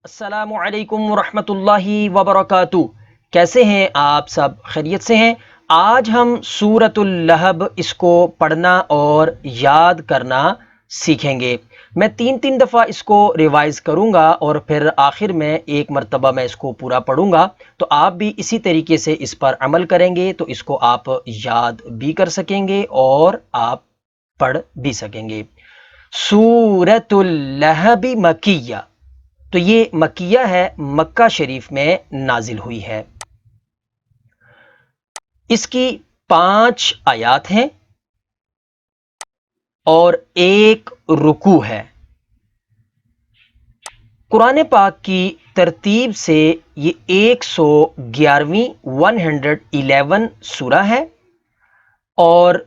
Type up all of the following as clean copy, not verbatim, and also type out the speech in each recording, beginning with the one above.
अस्सलामु अलैकुम वरहमतुल्लाहि वबरकातुहू। कैसे हैं आप सब? खैरियत से हैं? आज हम सूरतुल लहब इसको पढ़ना और याद करना सीखेंगे। मैं तीन दफ़ा इसको रिवाइज़ करूँगा और फिर आखिर में एक मरतबा मैं इसको पूरा पढ़ूँगा। तो आप भी इसी तरीके से इस पर अमल करेंगे तो इसको आप याद भी कर सकेंगे और आप पढ़ भी सकेंगे। सूरतुल लहब मकिया, तो ये मकिया है, मक्का शरीफ में नाजिल हुई है। इसकी 5 आयात हैं और 1 रुकू है। कुरान पाक की तरतीब से ये 111वीं 111 सूरा है और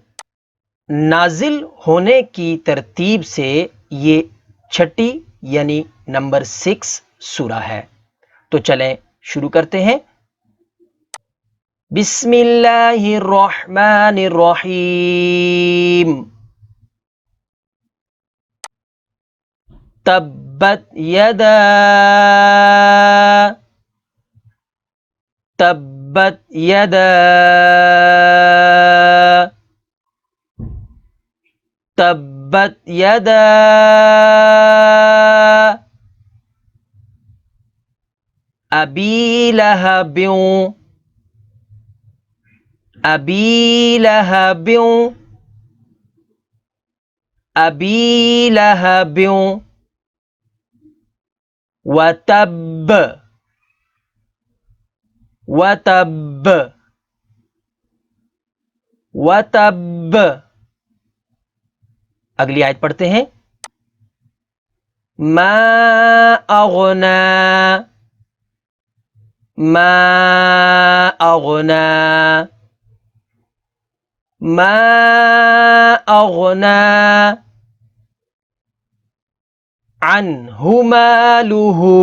नाजिल होने की तरतीब से ये छठी यानी नंबर 6 सूरा है। तो चलें शुरू करते हैं। बिस्मिल्लाहिर्रहमानिर्रहीम। तब्बत यदा, तब्बत यदा, तब्बत यदा अबी लहबिन, अबी लहबिन, अबी लहबिन, वतब, वतब, वतब। अगली आयत पढ़ते हैं। मा अगना, मा अगना, मा अगना अन्हु मालुहु,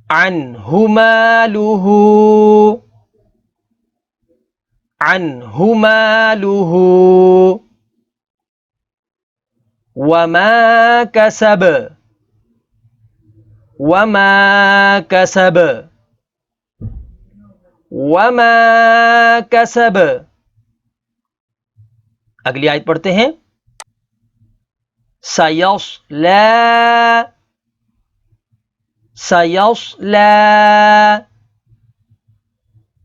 अन्हु मालुहु, अन्हु मालुहु वमा कसब, वमा कसब, वमा कसब। अगली आयत पढ़ते हैं। सयस्ला, सयस्ला,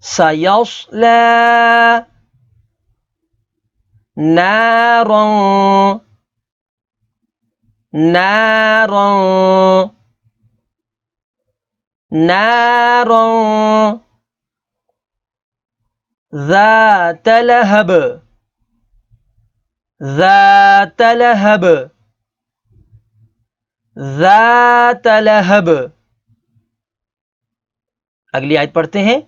सयस्ला नारन, नारन, नारन ज़ात लहब, ज़ात लहब, ज़ात लहब। अगली आयत पढ़ते हैं।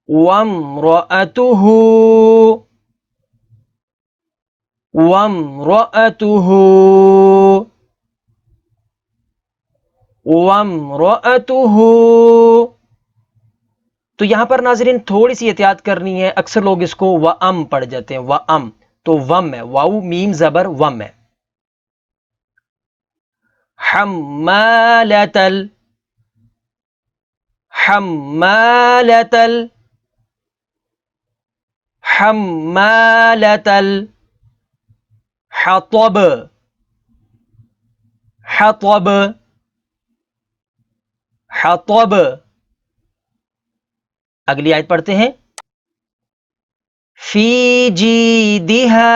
वम्रअतुहु, वम्रअतुहु, वम्रअतुहु। तो यहां पर नाज़रीन थोड़ी सी एहतियात करनी है। अक्सर लोग इसको वअम पढ़ जाते हैं, वअम, तो वम है, वाऊ मीम जबर वम है। हम्मालतल, हम्मालतल, हम्मालतल हतब, हतब, हतब। अगली आयत पढ़ते हैं। फी जीदिहा,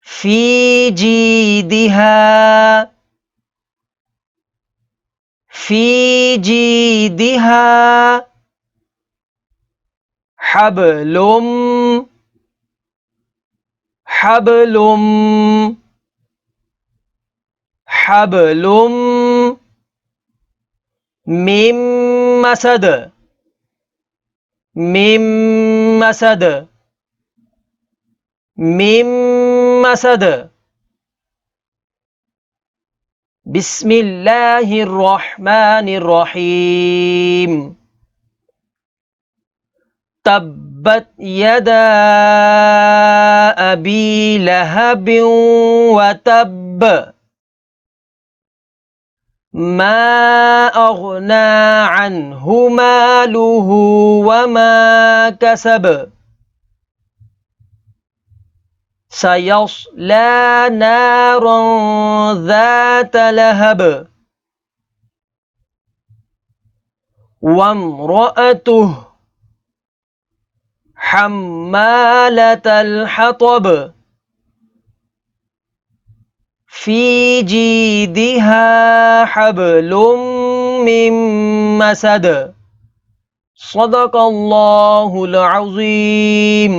फी जीदिहा, फी जीदिहा हबलुम, हबलुम, हबलुम मिम मसद, मिम मसद, मिम मसद। बिस्मिल्लाहिर्रहमानिर्रहीम। तब्बत تبت يدا أبي لهب وتب ما أغنى عنه ماله وما كسب سيصلى نارا ذات لهب وامرأته حمالة الحطب في جيدها حبل من مسد صدق اللہ العظیم۔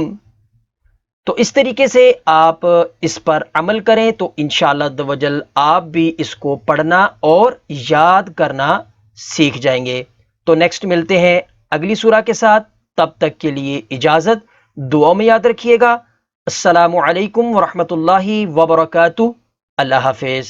تو اس طریقے سے آپ اس پر عمل کریں تو انشاءاللہ عز و جل آپ بھی اس کو پڑھنا اور یاد کرنا سیکھ جائیں گے۔ تو نیکسٹ ملتے ہیں اگلی سورہ کے ساتھ، تب تک کے لیے اجازت، دعا میں یاد رکھیے گا۔ السلام علیکم ورحمۃ اللہ وبرکاتہ۔ اللہ حافظ۔